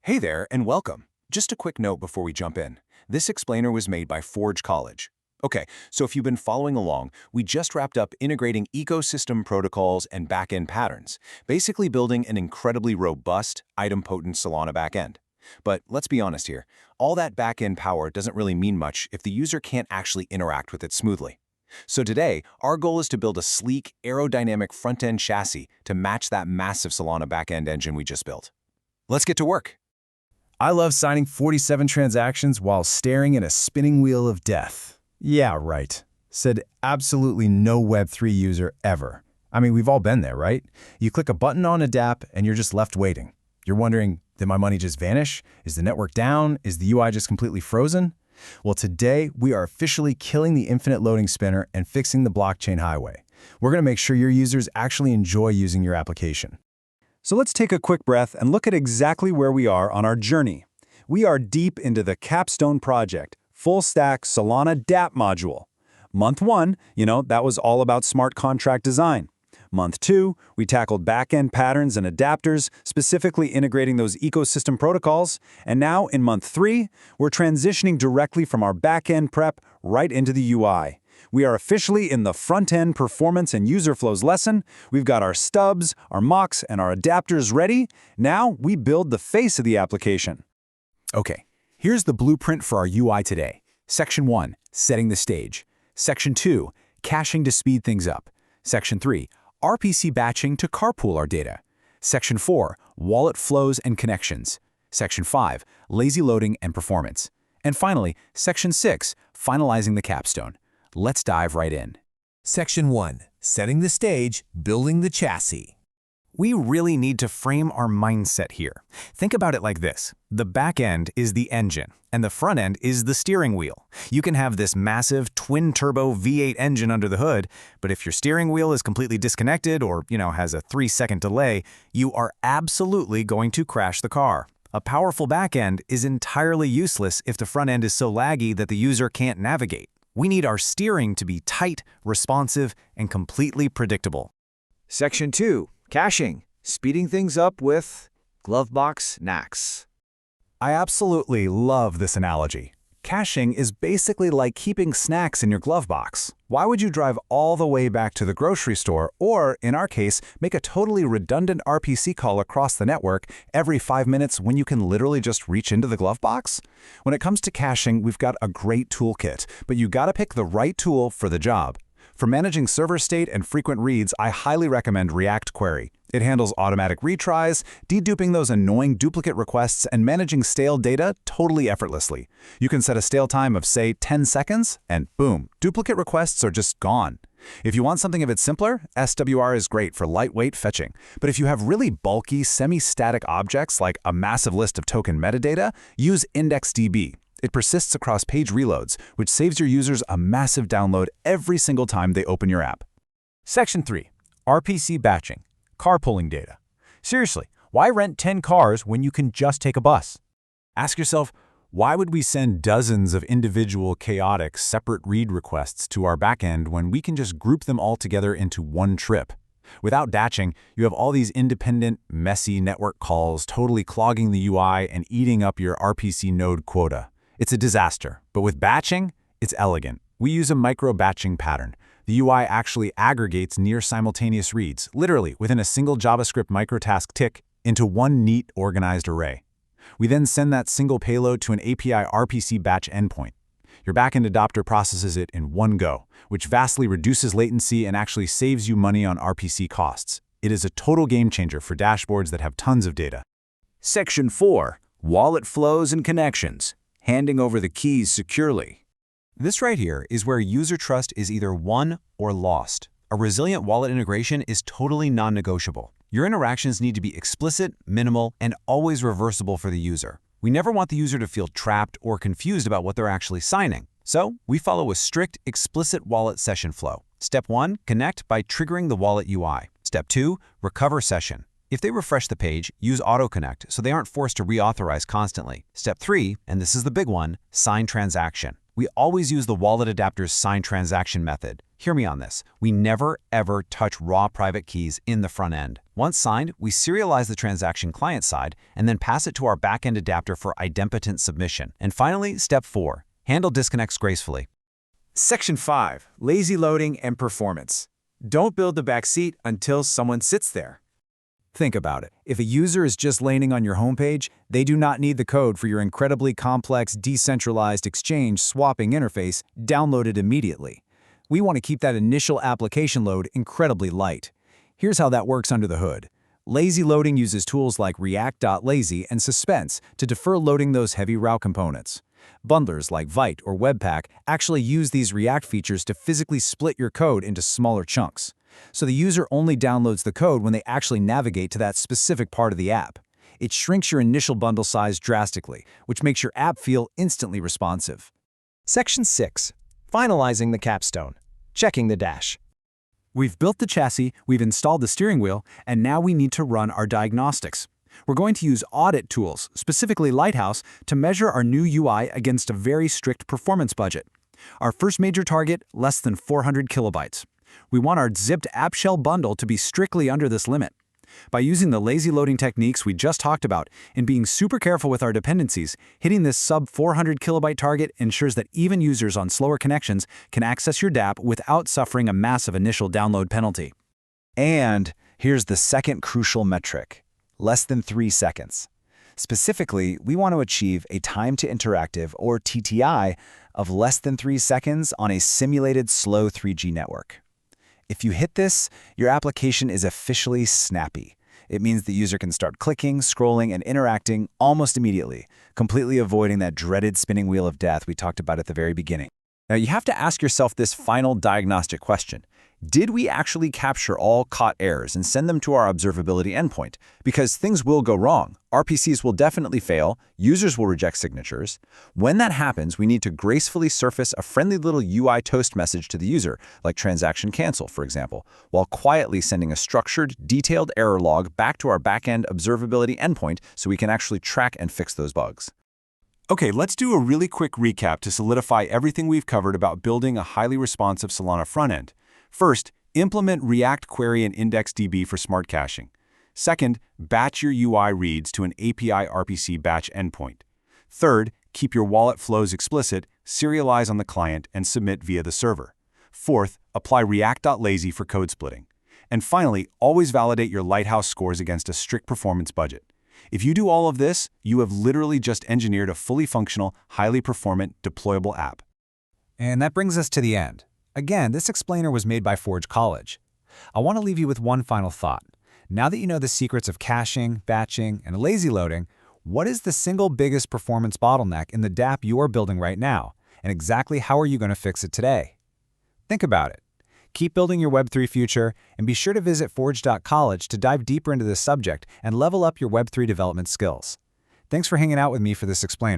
Hey there, and welcome. Just a quick note before we jump in. This explainer was made by Forge College. Okay, so if you've been following along, we just wrapped up integrating ecosystem protocols and backend patterns, basically building an incredibly robust, item-potent Solana backend. But let's be honest here, all that backend power doesn't really mean much if the user can't actually interact with it smoothly. So today, our goal is to build a sleek, aerodynamic front-end chassis to match that massive Solana backend engine we just built. Let's get to work. I love signing 47 transactions while staring at a spinning wheel of death. Yeah, right. Said absolutely no Web3 user ever. I mean, we've all been there, right? You click a button on a dApp and you're just left waiting. You're wondering, did my money just vanish? Is the network down? Is the UI just completely frozen? Well, today we are officially killing the infinite loading spinner and fixing the blockchain highway. We're going to make sure your users actually enjoy using your application. So let's take a quick breath and look at exactly where we are on our journey. We are deep into the capstone project, full-stack Solana dApp module. Month 1, that was all about smart contract design. Month 2, we tackled backend patterns and adapters, specifically integrating those ecosystem protocols. And now in month 3, we're transitioning directly from our backend prep right into the UI. We are officially in the front-end performance and user flows lesson. We've got our stubs, our mocks, and our adapters ready. Now we build the face of the application. Okay, here's the blueprint for our UI today. Section 1, setting the stage. Section 2, caching to speed things up. Section 3, RPC batching to carpool our data. Section 4, wallet flows and connections. Section 5, lazy loading and performance. And finally, Section 6, finalizing the capstone. Let's dive right in. Section 1. Setting the stage, building the chassis. We really need to frame our mindset here. Think about it like this. The back end is the engine, and the front end is the steering wheel. You can have this massive twin-turbo V8 engine under the hood, but if your steering wheel is completely disconnected or, has a 3-second delay, you are absolutely going to crash the car. A powerful back end is entirely useless if the front end is so laggy that the user can't navigate. We need our steering to be tight, responsive, and completely predictable. Section 2. Caching. Speeding things up with Glovebox NACs. I absolutely love this analogy. Caching is basically like keeping snacks in your glove box. Why would you drive all the way back to the grocery store or, in our case, make a totally redundant RPC call across the network every 5 minutes when you can literally just reach into the glove box? When it comes to caching, we've got a great toolkit, but you gotta pick the right tool for the job. For managing server state and frequent reads, I highly recommend React Query. It handles automatic retries, deduping those annoying duplicate requests, and managing stale data totally effortlessly. You can set a stale time of, say, 10 seconds, and boom, duplicate requests are just gone. If you want something a bit simpler, SWR is great for lightweight fetching. But if you have really bulky, semi-static objects like a massive list of token metadata, use IndexedDB. It persists across page reloads, which saves your users a massive download every single time they open your app. Section 3. RPC batching. Carpooling data. Seriously, why rent 10 cars when you can just take a bus? Ask yourself, why would we send dozens of individual chaotic separate read requests to our backend when we can just group them all together into one trip? Without batching, you have all these independent, messy network calls totally clogging the UI and eating up your RPC node quota. It's a disaster, but with batching, it's elegant. We use a micro-batching pattern. The UI actually aggregates near-simultaneous reads, literally within a single JavaScript microtask tick, into one neat, organized array. We then send that single payload to an API RPC batch endpoint. Your backend adapter processes it in one go, which vastly reduces latency and actually saves you money on RPC costs. It is a total game changer for dashboards that have tons of data. Section 4. Wallet flows and connections. Handing over the keys securely. This right here is where user trust is either won or lost. A resilient wallet integration is totally non-negotiable. Your interactions need to be explicit, minimal, and always reversible for the user. We never want the user to feel trapped or confused about what they're actually signing. So we follow a strict, explicit wallet session flow. Step 1, connect by triggering the wallet UI. Step 2, recover session. If they refresh the page, use AutoConnect so they aren't forced to reauthorize constantly. Step 3, and this is the big one, sign transaction. We always use the wallet adapter's signed transaction method. Hear me on this. We never, ever touch raw private keys in the front end. Once signed, we serialize the transaction client side and then pass it to our backend adapter for idempotent submission. And finally, step 4, handle disconnects gracefully. Section 5, lazy loading and performance. Don't build the backseat until someone sits there. Think about it. If a user is just landing on your homepage, they do not need the code for your incredibly complex, decentralized exchange swapping interface downloaded immediately. We want to keep that initial application load incredibly light. Here's how that works under the hood. Lazy loading uses tools like React.lazy and Suspense to defer loading those heavy route components. Bundlers like Vite or Webpack actually use these React features to physically split your code into smaller chunks. So the user only downloads the code when they actually navigate to that specific part of the app. It shrinks your initial bundle size drastically, which makes your app feel instantly responsive. Section 6. Finalizing the capstone. Checking the dash. We've built the chassis, we've installed the steering wheel, and now we need to run our diagnostics. We're going to use audit tools, specifically Lighthouse, to measure our new UI against a very strict performance budget. Our first major target, less than 400 kilobytes. We want our zipped app shell bundle to be strictly under this limit. By using the lazy loading techniques we just talked about and being super careful with our dependencies, hitting this sub 400 kilobyte target ensures that even users on slower connections can access your dApp without suffering a massive initial download penalty. And here's the second crucial metric: less than 3 seconds. Specifically, we want to achieve a time to interactive, or TTI, of less than 3 seconds on a simulated slow 3G network. If you hit this, your application is officially snappy. It means the user can start clicking, scrolling, and interacting almost immediately, completely avoiding that dreaded spinning wheel of death we talked about at the very beginning. Now, you have to ask yourself this final diagnostic question. Did we actually capture all caught errors and send them to our observability endpoint? Because things will go wrong. RPCs will definitely fail. Users will reject signatures. When that happens, we need to gracefully surface a friendly little UI toast message to the user, like transaction cancel, for example, while quietly sending a structured, detailed error log back to our backend observability endpoint so we can actually track and fix those bugs. Okay, let's do a really quick recap to solidify everything we've covered about building a highly responsive Solana frontend. First, implement React Query and IndexedDB for smart caching. Second, batch your UI reads to an API RPC batch endpoint. Third, keep your wallet flows explicit, serialize on the client, and submit via the server. Fourth, apply React.lazy for code splitting. And finally, always validate your Lighthouse scores against a strict performance budget. If you do all of this, you have literally just engineered a fully functional, highly performant, deployable app. And that brings us to the end. Again, this explainer was made by Forge College. I want to leave you with one final thought. Now that you know the secrets of caching, batching, and lazy loading, what is the single biggest performance bottleneck in the dApp you are building right now? And exactly how are you going to fix it today? Think about it. Keep building your Web3 future, and be sure to visit forge.college to dive deeper into this subject and level up your Web3 development skills. Thanks for hanging out with me for this explainer.